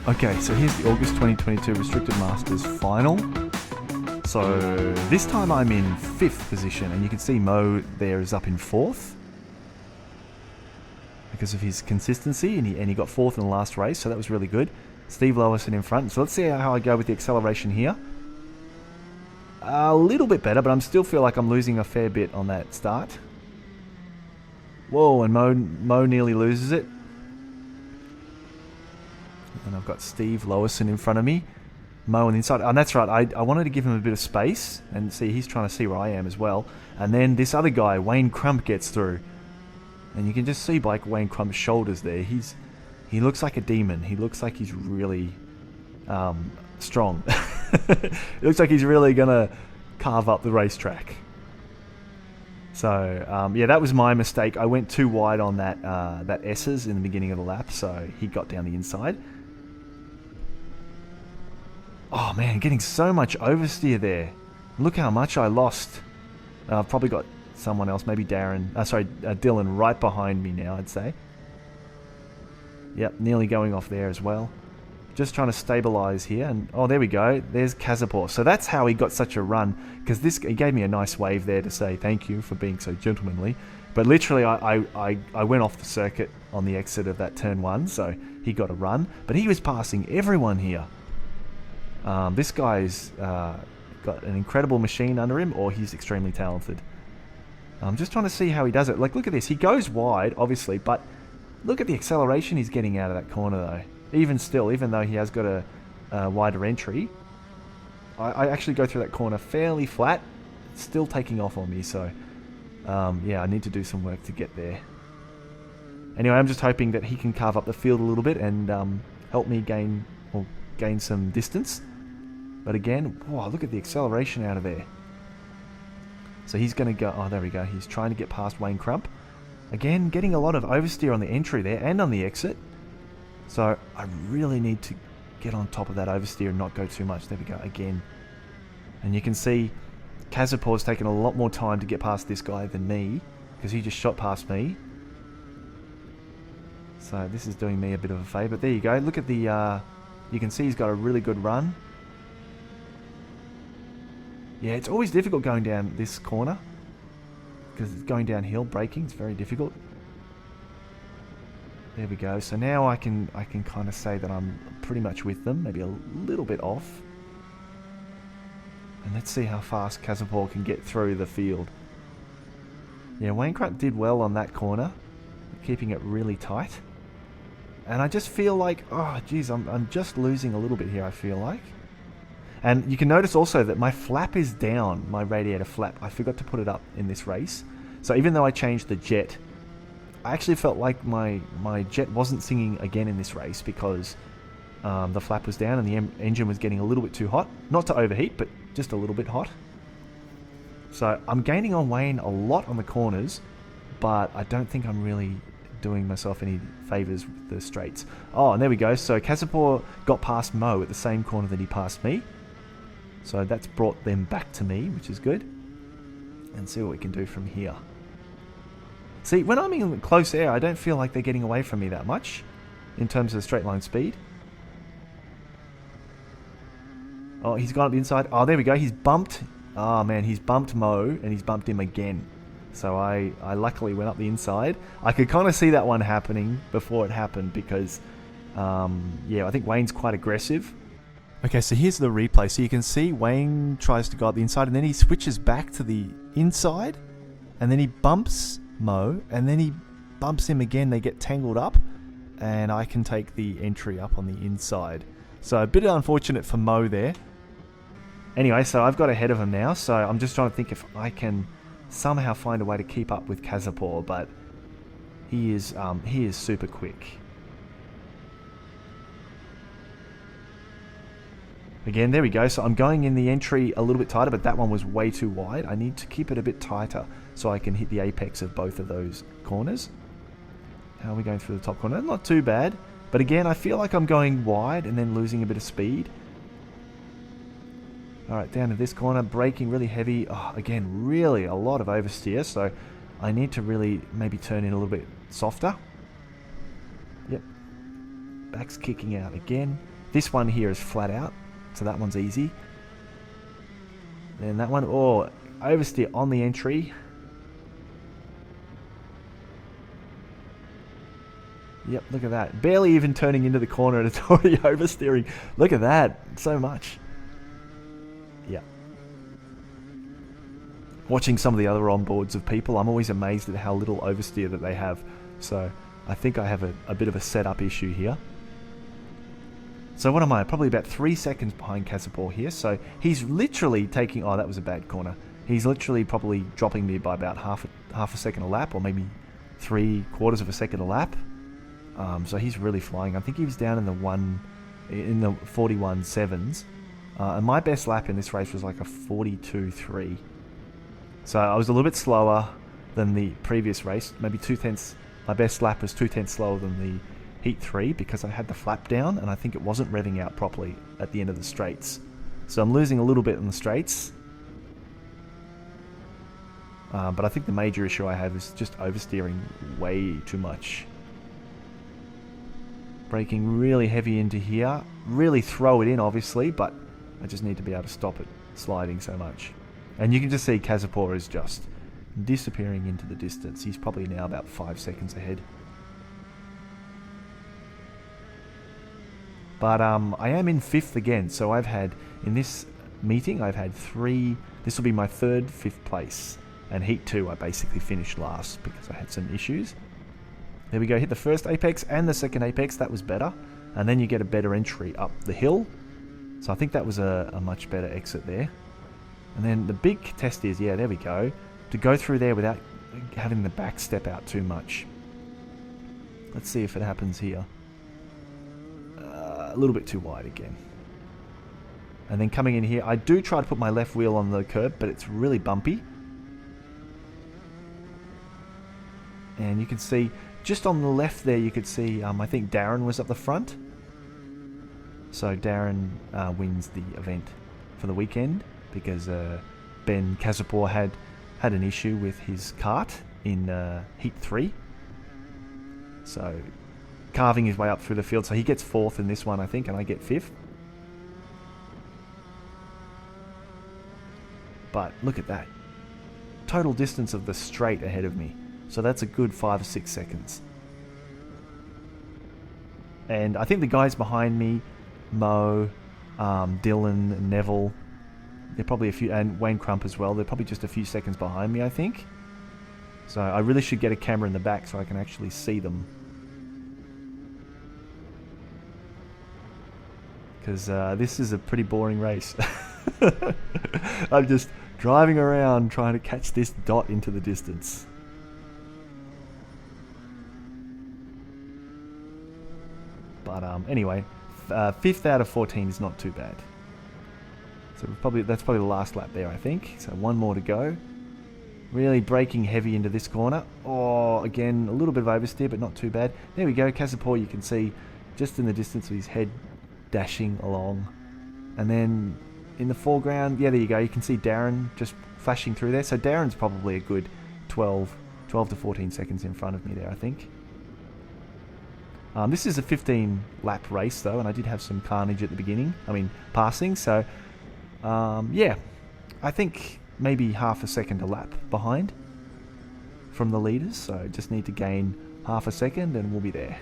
Okay, so here's the August 2022 Restricted Masters final. So this time I'm in 5th position, and you can see Mo there is up in 4th because of his consistency, and he got 4th in the last race, so that was really good. Steve Lowison in front. So let's see how I go with the acceleration here. A little bit better, but I still feel like I'm losing a fair bit on that start. Whoa, and Mo nearly loses it. And I've got Steve Lowison in front of me. Mo on the inside. And that's right, I wanted to give him a bit of space. And see, he's trying to see where I am as well. And then this other guy, Wayne Crump, gets through. And you can just see by Wayne Crump's shoulders there. He looks like a demon. He looks like he's really strong. It looks like he's really going to carve up the racetrack. So, yeah, that was my mistake. I went too wide on that S's in the beginning of the lap, so he got down the inside. Oh, man, getting so much oversteer there. Look how much I lost. I've probably got someone else, maybe Dylan right behind me now, I'd say. Yep, nearly going off there as well. Just trying to stabilize here, and oh, there we go. There's Kazapor. So that's how he got such a run, because he gave me a nice wave there to say thank you for being so gentlemanly. But literally, I went off the circuit on the exit of that turn 1, so he got a run. But he was passing everyone here. This guy's got an incredible machine under him, or he's extremely talented. I'm just trying to see how he does it. Like, look at this. He goes wide, obviously, but look at the acceleration he's getting out of that corner, though. Even still, even though he has got a wider entry, I actually go through that corner fairly flat, still taking off on me, so yeah, I need to do some work to get there. Anyway, I'm just hoping that he can carve up the field a little bit and help me gain some distance. But again, wow, look at the acceleration out of there. So he's going to go, oh, there we go, he's trying to get past Wayne Crump. Again, getting a lot of oversteer on the entry there and on the exit. So I really need to get on top of that oversteer and not go too much. There we go, again. And you can see Kazapor's taken a lot more time to get past this guy than me, because he just shot past me. So this is doing me a bit of a favour. But there you go, look at the, you can see he's got a really good run. Yeah, it's always difficult going down this corner, because it's going downhill, braking, it's very difficult. There we go. So now I can kind of say that I'm pretty much with them, maybe a little bit off. And let's see how fast Kazapor can get through the field. Yeah, Wayne Crump did well on that corner, keeping it really tight. And I just feel like, oh geez, I'm just losing a little bit here, I feel like. And you can notice also that my flap is down, my radiator flap. I forgot to put it up in this race. So even though I changed the jet, I actually felt like my jet wasn't singing again in this race, because the flap was down and the engine was getting a little bit too hot. Not to overheat, but just a little bit hot. So I'm gaining on Wayne a lot on the corners, but I don't think I'm really doing myself any favours with the straights. Oh, and there we go. So Kazapor got past Mo at the same corner that he passed me. So that's brought them back to me, which is good. And see what we can do from here. See, when I'm in close air, I don't feel like they're getting away from me that much in terms of straight line speed. Oh, he's gone up the inside. Oh, there we go. He's bumped. Oh, man, he's bumped Mo, and he's bumped him again. So I luckily went up the inside. I could kind of see that one happening before it happened, because, yeah, I think Wayne's quite aggressive. Okay, so here's the replay. So you can see Wayne tries to go up the inside, and then he switches back to the inside, and then he bumps Mo, and then he bumps him again. They get tangled up, and I can take the entry up on the inside. So a bit unfortunate for Mo there. Anyway, so I've got ahead of him now, so I'm just trying to think if I can somehow find a way to keep up with Kazapor, but he is super quick. Again, there we go. So I'm going in the entry a little bit tighter, but that one was way too wide. I need to keep it a bit tighter so I can hit the apex of both of those corners. How are we going through the top corner? Not too bad. But again, I feel like I'm going wide and then losing a bit of speed. Alright, down to this corner, braking really heavy. Oh, again, really a lot of oversteer, so I need to really maybe turn in a little bit softer. Yep. Back's kicking out again. This one here is flat out, so that one's easy. Then that one, oh, oversteer on the entry. Yep, look at that. Barely even turning into the corner and it's already oversteering. Look at that. So much. Yeah. Watching some of the other onboards of people, I'm always amazed at how little oversteer that they have. So I think I have a bit of a setup issue here. So what am I? Probably about 3 seconds behind Casapor here. So he's literally taking... Oh, that was a bad corner. He's literally probably dropping me by about half a second a lap, or maybe 3/4 of a second a lap. So he's really flying. I think he was down in the 41.7s. And my best lap in this race was like a 42.3. So I was a little bit slower than the previous race. Maybe 2/10. My best lap was 2/10 slower than the Heat 3 because I had the flap down and I think it wasn't revving out properly at the end of the straights. So I'm losing a little bit in the straights. But I think the major issue I have is just oversteering way too much. Braking really heavy into here. Really throw it in, obviously, but I just need to be able to stop it sliding so much. And you can just see Casapor is just disappearing into the distance. He's probably now about 5 seconds ahead. But I am in 5th again, so I've had, in this meeting, I've had 3, this will be my 3rd 5th place. And Heat 2, I basically finished last because I had some issues. There we go, hit the first apex and the second apex, that was better. And then you get a better entry up the hill. So I think that was a much better exit there. And then the big test is, yeah, there we go, to go through there without having the back step out too much. Let's see if it happens here. A little bit too wide again. And then coming in here, I do try to put my left wheel on the curb, but it's really bumpy. And you can see, just on the left there, you could see, I think Darren was up the front. So Darren wins the event for the weekend because Ben Casapor had an issue with his kart in Heat 3. So carving his way up through the field. So he gets 4th in this one, I think, and I get 5th. But look at that. Total distance of the straight ahead of me. So that's a good 5 or 6 seconds. And I think the guys behind me, Mo, Dylan, Neville, they're probably a few, and Wayne Crump as well, they're probably just a few seconds behind me, I think. So I really should get a camera in the back so I can actually see them. Because this is a pretty boring race. I'm just driving around trying to catch this dot into the distance. But anyway, 5th out of 14 is not too bad. So that's probably the last lap there, I think. So one more to go. Really braking heavy into this corner. Oh, again, a little bit of oversteer, but not too bad. There we go. Casapor, you can see just in the distance with his head dashing along. And then in the foreground, yeah, there you go. You can see Darren just flashing through there. So Darren's probably a good 12 to 14 seconds in front of me there, I think. This is a 15 lap race though, and I did have some carnage at the beginning. I mean, passing. So, yeah, I think maybe half a second a lap behind from the leaders. So just need to gain half a second and we'll be there.